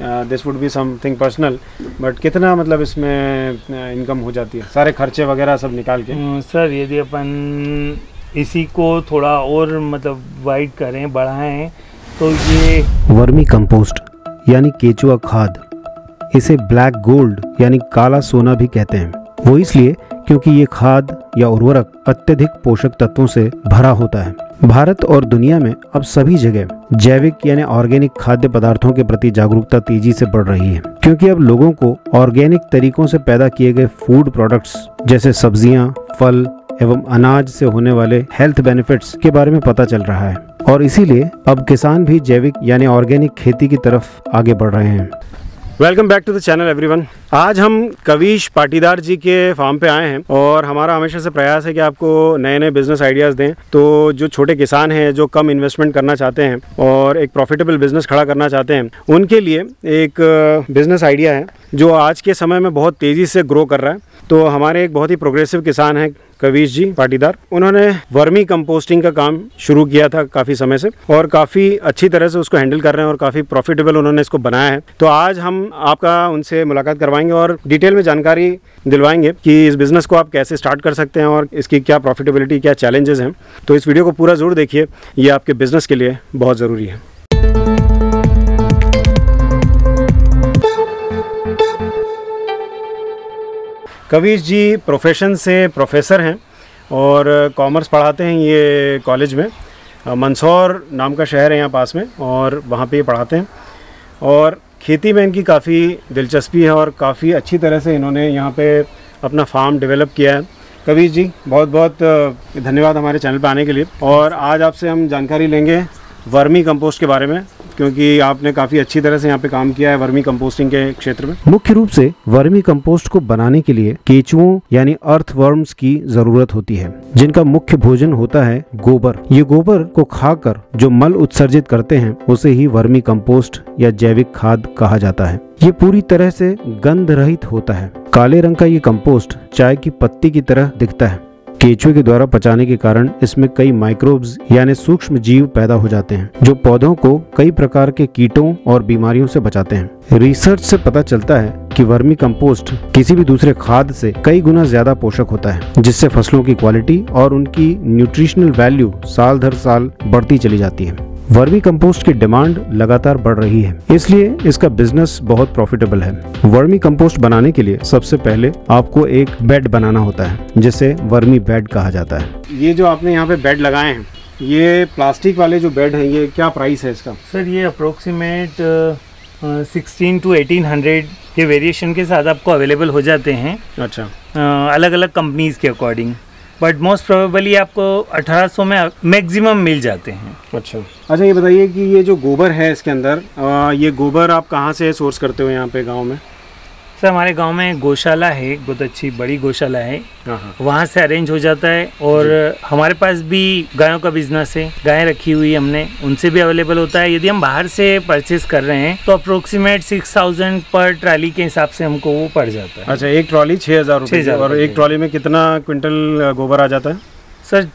This would be something personal, but कितना मतलब इसमें इनकम हो जाती है सारे खर्चे वगैरह सब निकाल के? सर यदि अपन इसी को थोड़ा और मतलब वाइड करें, बढ़ाएं, तो ये वर्मी कंपोस्ट यानी केचुआ खाद, इसे ब्लैक गोल्ड यानी काला सोना भी कहते हैं। वो इसलिए क्योंकि ये खाद या उर्वरक अत्यधिक पोषक तत्वों से भरा होता है। भारत और दुनिया में अब सभी जगह जैविक यानी ऑर्गेनिक खाद्य पदार्थों के प्रति जागरूकता तेजी से बढ़ रही है, क्योंकि अब लोगों को ऑर्गेनिक तरीकों से पैदा किए गए फूड प्रोडक्ट्स जैसे सब्जियां, फल एवं अनाज से होने वाले हेल्थ बेनिफिट्स के बारे में पता चल रहा है, और इसीलिए अब किसान भी जैविक यानी ऑर्गेनिक खेती की तरफ आगे बढ़ रहे हैं। Welcome back to the channel everyone. आज हम कविश पाटीदार जी के फार्म पे आए हैं और हमारा हमेशा से प्रयास है कि आपको नए नए बिजनेस आइडियाज़ दें। तो जो छोटे किसान हैं, जो कम इन्वेस्टमेंट करना चाहते हैं और एक प्रॉफिटेबल बिजनेस खड़ा करना चाहते हैं, उनके लिए एक बिजनेस आइडिया है जो आज के समय में बहुत तेज़ी से ग्रो कर रहा है। तो हमारे एक बहुत ही प्रोग्रेसिव किसान हैं कविश जी पाटीदार। उन्होंने वर्मी कंपोस्टिंग का काम शुरू किया था काफ़ी समय से और काफ़ी अच्छी तरह से उसको हैंडल कर रहे हैं और काफ़ी प्रॉफिटेबल उन्होंने इसको बनाया है। तो आज हम आपका उनसे मुलाकात करवाएंगे और डिटेल में जानकारी दिलवाएंगे कि इस बिज़नेस को आप कैसे स्टार्ट कर सकते हैं और इसकी क्या प्रॉफिटेबिलिटी, क्या चैलेंजेस हैं। तो इस वीडियो को पूरा ज़रूर देखिए, ये आपके बिज़नेस के लिए बहुत ज़रूरी है। कविश जी प्रोफेशन से प्रोफेसर हैं और कॉमर्स पढ़ाते हैं ये कॉलेज में। मंदसौर नाम का शहर है यहाँ पास में, और वहाँ पे ये पढ़ाते हैं। और खेती में इनकी काफ़ी दिलचस्पी है और काफ़ी अच्छी तरह से इन्होंने यहाँ पे अपना फार्म डेवलप किया है। कविश जी बहुत बहुत धन्यवाद हमारे चैनल पे आने के लिए। और आज आपसे हम जानकारी लेंगे वर्मी कंपोस्ट के बारे में, क्योंकि आपने काफ़ी अच्छी तरह से यहाँ पे काम किया है वर्मी कंपोस्टिंग के क्षेत्र में। मुख्य रूप से वर्मी कंपोस्ट को बनाने के लिए केचुओं यानी अर्थवर्म्स की जरूरत होती है, जिनका मुख्य भोजन होता है गोबर। ये गोबर को खाकर जो मल उत्सर्जित करते हैं उसे ही वर्मी कंपोस्ट या जैविक खाद कहा जाता है। ये पूरी तरह से गंध रहित होता है। काले रंग का ये कंपोस्ट चाय की पत्ती की तरह दिखता है। केचुए के द्वारा पचाने के कारण इसमें कई माइक्रोब्स यानी सूक्ष्म जीव पैदा हो जाते हैं, जो पौधों को कई प्रकार के कीटों और बीमारियों से बचाते हैं। रिसर्च से पता चलता है कि वर्मी कंपोस्ट किसी भी दूसरे खाद से कई गुना ज्यादा पोषक होता है, जिससे फसलों की क्वालिटी और उनकी न्यूट्रिशनल वैल्यू साल दर साल बढ़ती चली जाती है। वर्मी कंपोस्ट की डिमांड लगातार बढ़ रही है, इसलिए इसका बिजनेस बहुत प्रॉफिटेबल है। वर्मी कंपोस्ट बनाने के लिए सबसे पहले आपको एक बेड बनाना होता है, जिसे वर्मी बेड कहा जाता है। ये जो आपने यहाँ पे बेड लगाए हैं, ये प्लास्टिक वाले जो बेड हैं, ये क्या प्राइस है इसका? सर ये अप्रोक्सीमेट 1600 to 1800 के वेरिएशन के साथ आपको अवेलेबल हो जाते हैं। अच्छा। अलग अलग कंपनीज के अकॉर्डिंग, बट मोस्ट प्रोबेबली आपको 1800 में मैक्सिमम मिल जाते हैं। अच्छा, ये बताइए कि ये जो गोबर है इसके अंदर, ये गोबर आप कहाँ से सोर्स करते हो यहाँ पे गांव में? सर हमारे गांव में गौशाला है, बहुत अच्छी बड़ी गौशाला है, वहाँ से अरेंज हो जाता है। और हमारे पास भी गायों का बिजनेस है, गायें रखी हुई हमने, उनसे भी अवेलेबल होता है। यदि हम बाहर से परचेज कर रहे हैं तो अप्रोक्सीमेट 6000 पर ट्राली के हिसाब से हमको वो पड़ जाता है। अच्छा, एक ट्रॉली 6000 रुपये। और एक ट्रॉली में कितना क्विंटल गोबर आ जाता है? सर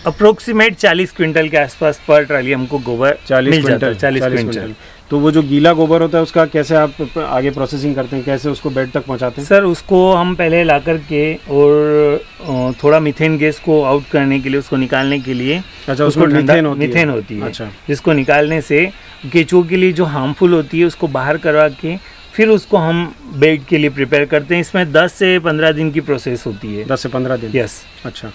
अप्रोक्सीमेट 40 क्विंटल के आसपास पर ट्राली हमको गोबर 40 क्विंटल। तो वो जो गीला गोबर होता है उसका कैसे आप आगे प्रोसेसिंग करते हैं, कैसे उसको बेड तक पहुंचाते हैं? सर उसको हम पहले ला करके और थोड़ा मीथेन गैस को आउट करने के लिए, उसको निकालने के लिए। अच्छा, उसको मीथेन होती है। अच्छा। जिसको निकालने से केचुओं के लिए जो हार्मफुल होती है उसको बाहर करवा के फिर उसको हम बेड के लिए प्रिपेयर करते हैं। इसमें 10 से 15 दिन की प्रोसेस होती है। 10 से 15 दिन? यस। अच्छा,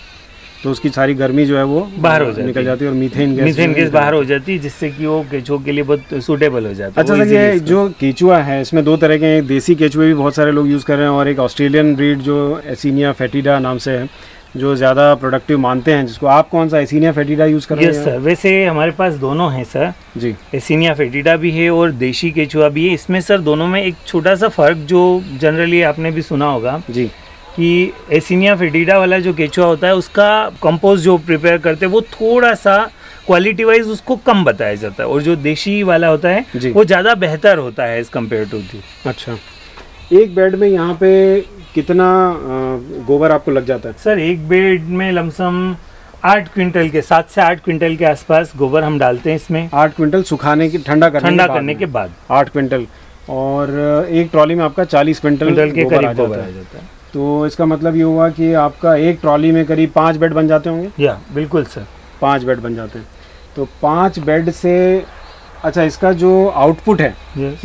तो उसकी सारी गर्मी जो है वो बाहर हो जाती निकल जाती है और मीथेन गैस बाहर हो जाती है, जिससे कि वो केचुओं के लिए बहुत सूटेबल हो जाता है। अच्छा सर, ये जो केचुआ है इसमें दो तरह के हैं। देसी केचुए भी बहुत सारे लोग यूज़ कर रहे हैं और एक ऑस्ट्रेलियन ब्रीड जो एसिनिया फेटिडा नाम से है, जो ज़्यादा प्रोडक्टिव मानते हैं जिसको। आप कौन सा एसिनिया फेटिडा यूज़ कर रहे हैं? यस सर, वैसे हमारे पास दोनों हैं सर जी। एसिनिया फेटिडा भी है और देशी केचुआ भी है। इसमें सर दोनों में एक छोटा सा फ़र्क जो जनरली आपने भी सुना होगा जी, कि एसिनिया फेटिडा वाला जो केचुआ होता है उसका कंपोस्ट जो प्रिपेयर करते हैं वो थोड़ा सा क्वालिटी वाइज उसको कम बताया जाता है, और जो देशी वाला होता है वो ज़्यादा बेहतर होता है एज कम्पेयर टू दी। अच्छा, एक बेड में यहाँ पे कितना गोबर आपको लग जाता है? सर एक बेड में लमसम 8 क्विंटल के 7 से 8 क्विंटल के आसपास गोबर हम डालते हैं इसमें। 8 क्विंटल सुखाने की ठंडा करने के बाद? 8 क्विंटल। और एक ट्रॉली में आपका 40 क्विंटल के गोबर करीब आ गोबर जाता आ है। जाता है। तो इसका मतलब ये हुआ कि आपका एक ट्रॉली में करीब 5 बेड बन जाते होंगे। या बिल्कुल सर, 5 बेड बन जाते हैं। तो 5 बेड से अच्छा, इसका जो आउटपुट है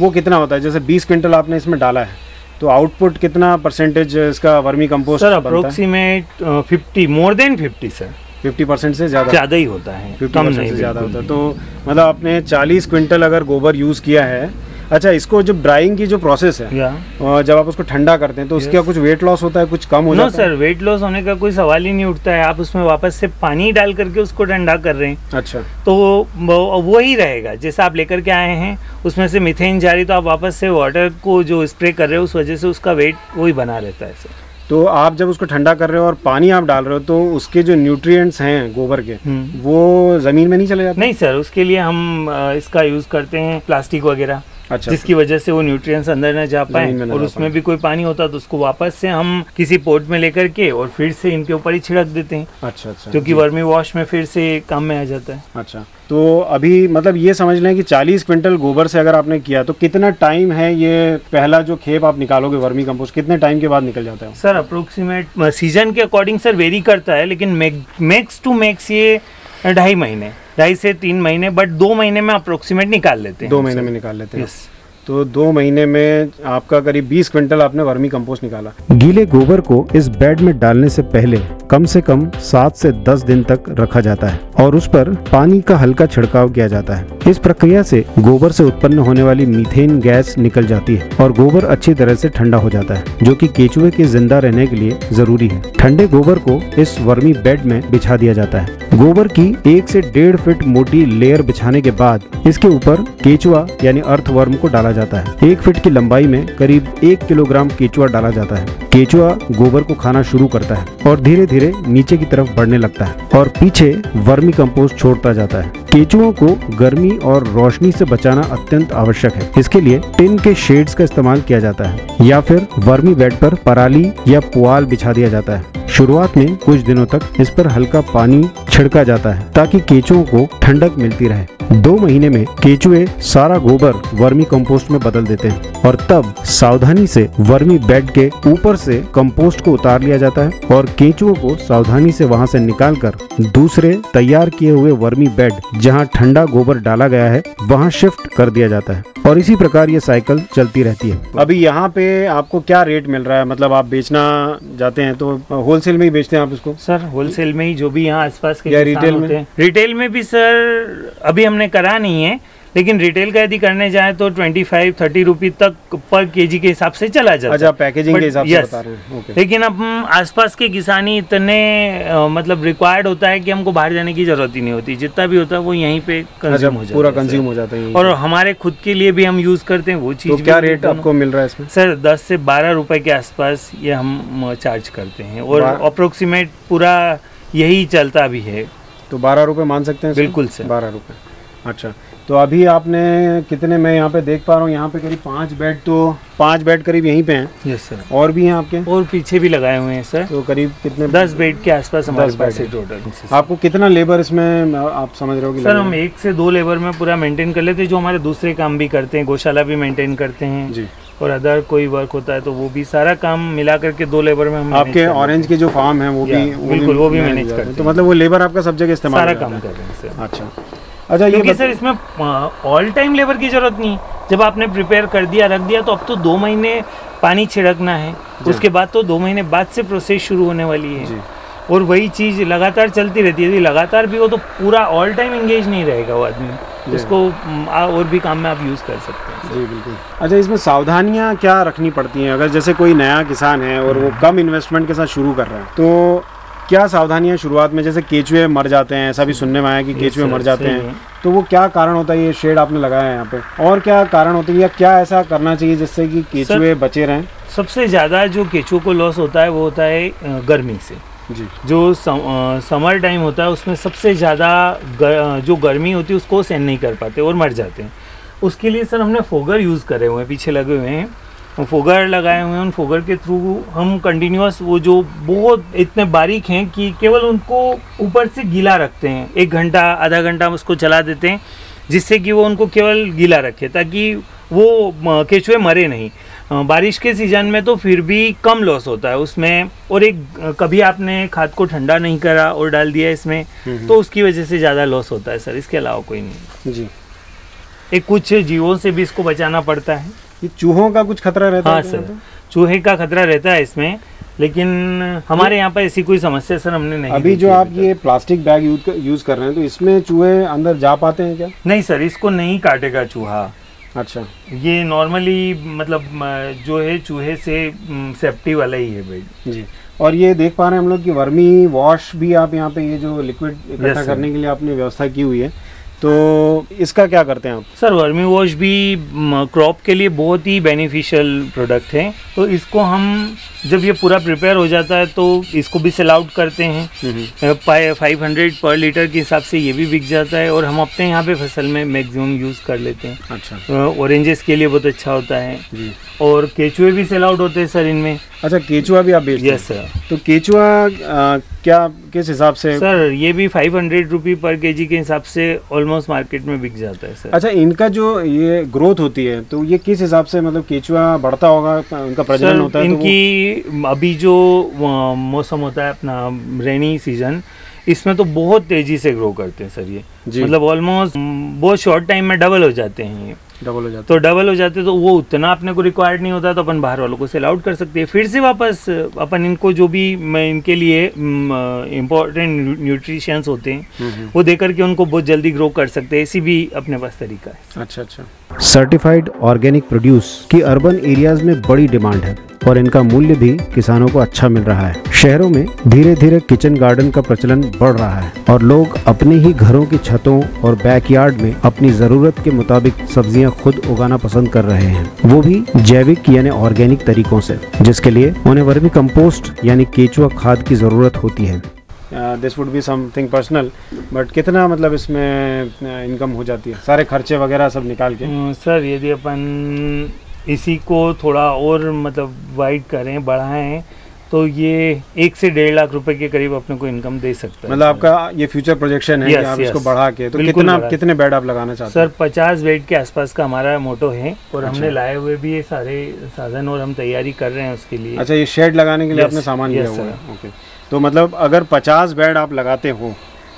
वो कितना होता है? जैसे 20 क्विंटल आपने इसमें डाला है, तो आउटपुट कितना परसेंटेज इसका vermi compost? Sir approximate 50, more than 50 sir, 50% से ज़्यादा ही होता है, 50% से ज़्यादा होता है। तो मतलब आपने 40 क्विंटल अगर गोबर यूज़ किया है। अच्छा, इसको जब ड्राइंग की जो प्रोसेस है और जब आप उसको ठंडा करते हैं तो उसका कुछ वेट लॉस होता है, कुछ कम हो जाता है? सर, वेट लॉस होने का कोई सवाल ही नहीं उठता है। आप उसमें वापस से पानी डाल करके उसको ठंडा कर रहे हैं। अच्छा, तो वो ही रहेगा जैसा आप लेकर के आए हैं, उसमें से मीथेन जा रही, तो आप वापस से वाटर को जो स्प्रे कर रहे हो उस वजह से उसका वेट वही बना रहता है सर। तो आप जब उसको ठंडा कर रहे हो और पानी आप डाल रहे हो तो उसके जो न्यूट्रिएंट्स हैं गोबर के वो ज़मीन में नहीं चले जाते? नहीं सर, उसके लिए हम इसका यूज़ करते हैं प्लास्टिक वगैरह। अच्छा, जिसकी वजह से वो न्यूट्रिएंट्स अंदर न जा पाए, और उसमें भी कोई पानी होता तो उसको वापस से हम किसी पोट में लेकर के और फिर से इनके ऊपर ही छिड़क देते हैं। अच्छा, क्योंकि वर्मी वॉश में फिर से काम में आ जाता है। अच्छा, तो अभी मतलब ये समझ लें कि 40 क्विंटल गोबर से अगर आपने किया तो कितना टाइम है ये पहला जो खेप आप निकालोगे वर्मी कंपोस्ट, कितने टाइम के बाद निकल जाता है? सर अप्रोक्सीमेट सीजन के अकॉर्डिंग सर वेरी करता है, लेकिन मैक्स टू मैक्स ये 2.5 से 3 महीने, बट 2 महीने में अप्रोक्सीमेट निकाल लेते हैं। 2 महीने में निकाल लेते हैं। यस। तो 2 महीने में आपका करीब 20 क्विंटल आपने वर्मी कंपोस्ट निकाला। गीले गोबर को इस बेड में डालने से पहले कम से कम 7 से 10 दिन तक रखा जाता है और उस पर पानी का हल्का छिड़काव किया जाता है। इस प्रक्रिया से गोबर से उत्पन्न होने वाली मीथेन गैस निकल जाती है और गोबर अच्छी तरह से ठंडा हो जाता है, जो कि केचुए के जिंदा रहने के लिए जरूरी है। ठंडे गोबर को इस वर्मी बेड में बिछा दिया जाता है। गोबर की 1 से 1.5 फीट मोटी लेयर बिछाने के बाद इसके ऊपर केचुआ यानी अर्थवर्म को डाला जाता है। 1 फीट की लंबाई में करीब 1 किलोग्राम केचुआ डाला जाता है। केचुआ गोबर को खाना शुरू करता है और धीरे धीरे नीचे की तरफ बढ़ने लगता है और पीछे वर्मी कंपोस्ट छोड़ता जाता है। केचुओं को गर्मी और रोशनी से बचाना अत्यंत आवश्यक है। इसके लिए टिन के शेड्स का इस्तेमाल किया जाता है या फिर वर्मी बेड पर पराली या पुआल बिछा दिया जाता है। शुरुआत में कुछ दिनों तक इस पर हल्का पानी छिड़का जाता है ताकि केचुओं को ठंडक मिलती रहे। 2 महीने में केचुए सारा गोबर वर्मी कंपोस्ट में बदल देते हैं और तब सावधानी से वर्मी बेड के ऊपर से कंपोस्ट को उतार लिया जाता है और केचुओं को सावधानी से वहां से निकालकर दूसरे तैयार किए हुए वर्मी बेड जहां ठंडा गोबर डाला गया है वहां शिफ्ट कर दिया जाता है और इसी प्रकार ये साइकिल चलती रहती है। अभी यहाँ पे आपको क्या रेट मिल रहा है? मतलब आप बेचना जाते हैं तो होलसेल में ही बेचते हैं आप इसको? सर होलसेल में ही, जो भी यहाँ आसपास के या रिटेल में? रिटेल में भी सर अभी हमने करा नहीं है, लेकिन रिटेल का यदि करने जाए तो 25-30 रुपये तक पर केजी के हिसाब से चला जाता है। अच्छा, पैकेजिंग के हिसाब से बता रहे हैं। ओके। लेकिन अब आसपास के किसानी इतने मतलब रिक्वायर्ड होता है कि हमको बाहर जाने की जरूरत ही नहीं होती, जितना भी होता है वो यहीं पे कंज्यूम हो जाता है, पूरा कंज्यूम हो जाता है। और हमारे खुद के लिए भी हम यूज करते हैं वो चीज। तो क्या रेट आपको मिल रहा है इसमें? सर 10 से 12 रुपए के आसपास ये हम चार्ज करते हैं और अप्रोक्सीमेट पूरा यही चलता भी है। तो 12 रुपए मान सकते हैं? बिल्कुल सर, 12 रुपए। अच्छा, तो अभी आपने कितने, मैं यहाँ पे देख पा रहा हूँ यहाँ पे करीब 5 बेड, तो 5 बेड करीब यहीं पे हैं। Yes sir. और भी हैं आपके? और पीछे भी लगाए हुए हैं सर। तो करीब कितने? 10 बेड के आसपास हमारे पास है टोटल। आपको कितना लेबर इसमें आप समझ रहे हो? सर हम 1 से 2 लेबर में पूरा मेंटेन कर लेते हैं, जो हमारे दूसरे काम भी करते हैं, गौशाला भी मेंटेन करते हैं जी, और अदर कोई वर्क होता है तो वो भी सारा काम मिला करके 2 लेबर में हम आपके ऑरेंज के जो फार्म है वो भी बिल्कुल वो भी मैनेज करते हैं। तो मतलब वो लेबर आपका सब जगह इस्तेमाल सारा काम कर रहे हैं सर। अच्छा अच्छा, क्योंकि सर इसमें ऑल टाइम लेबर की जरूरत नहीं, जब आपने प्रिपेयर कर दिया रख दिया तो अब तो 2 महीने पानी छिड़कना है, उसके बाद तो 2 महीने बाद से प्रोसेस शुरू होने वाली है और वही चीज़ लगातार चलती रहती है। यदि लगातार भी हो तो पूरा ऑल टाइम एंगेज नहीं रहेगा वो आदमी, उसको और भी काम में आप यूज़ कर सकते हैं। जी बिल्कुल। अच्छा, इसमें सावधानियाँ क्या रखनी पड़ती हैं अगर जैसे कोई नया किसान है और वो कम इन्वेस्टमेंट के साथ शुरू कर रहा है, तो क्या सावधानियां शुरुआत में? जैसे केचुए मर जाते हैं, ऐसा भी सुनने में आया कि केचुए मर जाते हैं, तो वो क्या कारण होता है? ये शेड आपने लगाया है यहाँ पे, और क्या कारण होते हैं या क्या ऐसा करना चाहिए जिससे कि केचुए बचे रहें? सबसे ज़्यादा जो केचुओं को लॉस होता है वो होता है गर्मी से जी। जो समर टाइम होता है उसमें सबसे ज़्यादा जो गर्मी होती है उसको सहन नहीं कर पाते और मर जाते हैं। उसके लिए सर हमने फोगर यूज़ करे हुए हैं, पीछे लगे हुए हैं फोगर लगाए हुए हैं। उन फोगर के थ्रू हम कंटिन्यूस वो जो बहुत इतने बारीक हैं कि केवल उनको ऊपर से गीला रखते हैं, 1 घंटा आधा घंटा हम उसको चला देते हैं जिससे कि वो उनको केवल गीला रखे, ताकि वो केचुए मरे नहीं। बारिश के सीजन में तो फिर भी कम लॉस होता है उसमें, और एक कभी आपने खाद को ठंडा नहीं करा और डाल दिया इसमें तो उसकी वजह से ज़्यादा लॉस होता है सर, इसके अलावा कोई नहीं जी। एक कुछ जीवों से भी इसको बचाना पड़ता है। ये चूहों का कुछ खतरा रहता है? हाँ सर, चूहे का खतरा रहता है इसमें, लेकिन हमारे यहाँ पर ऐसी कोई समस्या सर हमने नहीं। अभी जो आप ये प्लास्टिक बैग यूज कर रहे हैं तो इसमें चूहे अंदर जा पाते हैं क्या? नहीं सर, इसको नहीं काटेगा चूहा। अच्छा, ये नॉर्मली मतलब जो है चूहे से सेफ्टी वाला ही है भाई जी। और ये देख पा रहे हैं हम लोग कि वर्मी वॉश भी आप यहाँ पे ये जो लिक्विड इकट्ठा करने के लिए आपने व्यवस्था की हुई है, तो इसका क्या करते हैं आप? सर वर्मी वॉश भी क्रॉप के लिए बहुत ही बेनिफिशियल प्रोडक्ट है, तो इसको हम जब ये पूरा प्रिपेयर हो जाता है तो इसको भी सेल आउट करते हैं। 500 पर लीटर के हिसाब से ये भी बिक जाता है, और हम अपने यहाँ पे फसल में मैक्सिमम यूज़ कर लेते हैं। अच्छा, ऑरेंजेस के लिए बहुत अच्छा होता है जी। और केचुए भी सेल आउट होते हैं सर इनमें। अच्छा, केचुआ भी आप बेचते हैं? Yes sir. तो केचुआ क्या किस हिसाब से? सर ये भी 500 रुपये पर केजी के हिसाब से ऑलमोस्ट मार्केट में बिक जाता है सर। अच्छा, इनका जो ये ग्रोथ होती है तो ये किस हिसाब से, मतलब केचुआ बढ़ता होगा, उनका प्रजनन होता है? इनकी तो अभी जो मौसम होता है अपना रेनी सीजन, इसमें तो बहुत तेजी से ग्रो करते हैं सर ये, मतलब ऑलमोस्ट बहुत शॉर्ट टाइम में डबल हो जाते हैं ये। डबल हो जाते तो डबल हो जाते तो वो उतना अपने को रिक्वायर्ड नहीं होता, तो अपन बाहर वालों को सेल आउट कर सकते हैं। फिर से वापस अपन इनको जो भी इनके लिए इम्पोर्टेंट न्यूट्रिशंस होते हैं वो देकर के उनको बहुत जल्दी ग्रो कर सकते हैं, ऐसी भी अपने पास तरीका है। अच्छा अच्छा। सर्टिफाइड ऑर्गेनिक प्रोड्यूस की अर्बन एरियाज में बड़ी डिमांड है और इनका मूल्य भी किसानों को अच्छा मिल रहा है। शहरों में धीरे धीरे किचन गार्डन का प्रचलन बढ़ रहा है और लोग अपने ही घरों की छतों और बैकयार्ड में अपनी जरूरत के मुताबिक सब्जियां खुद उगाना पसंद कर रहे हैं, वो भी जैविक यानी ऑर्गेनिक तरीकों से, जिसके लिए उन्हें वर्मी कंपोस्ट यानी केचुआ खाद की जरूरत होती है। This would be something personal, but कितना मतलब इसमें इनकम हो जाती है, सारे खर्चे वगैरह सब निकाल के? सर यदि अपन इसी को थोड़ा और मतलब वाइड करें, बढ़ाएं, तो ये 1 से 1.5 लाख रुपए के करीब अपने को इनकम दे सकता है। मतलब आपका ये फ्यूचर प्रोजेक्शन है कि आप इसको बढ़ा के, तो कितने बेड आप लगाना चाहते हैं? सर 50 बेड के आसपास का हमारा मोटो है, और हमने लाए हुए भी ये सारे साधन और हम तैयारी कर रहे हैं उसके लिए। अच्छा, ये शेड लगाने के लिए आपने सामान लिया हुआ है? ओके, तो मतलब अगर 50 बेड आप लगाते हो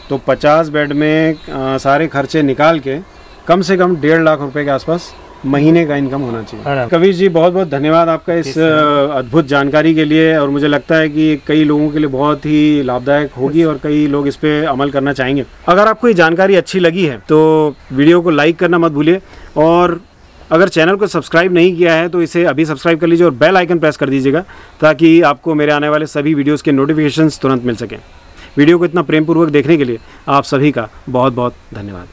तो 50 बेड में सारे खर्चे निकाल के कम से कम 1.5 लाख रुपए के आसपास महीने का इनकम होना चाहिए। कविश जी, बहुत बहुत धन्यवाद आपका इस अद्भुत जानकारी के लिए, और मुझे लगता है कि कई लोगों के लिए बहुत ही लाभदायक होगी और कई लोग इस पे अमल करना चाहेंगे। अगर आपको ये जानकारी अच्छी लगी है तो वीडियो को लाइक करना मत भूलिए, और अगर चैनल को सब्सक्राइब नहीं किया है तो इसे अभी सब्सक्राइब कर लीजिए और बेल आइकन प्रेस कर दीजिएगा, ताकि आपको मेरे आने वाले सभी वीडियोज़ के नोटिफिकेशंस तुरंत मिल सकें। वीडियो को इतना प्रेमपूर्वक देखने के लिए आप सभी का बहुत बहुत धन्यवाद।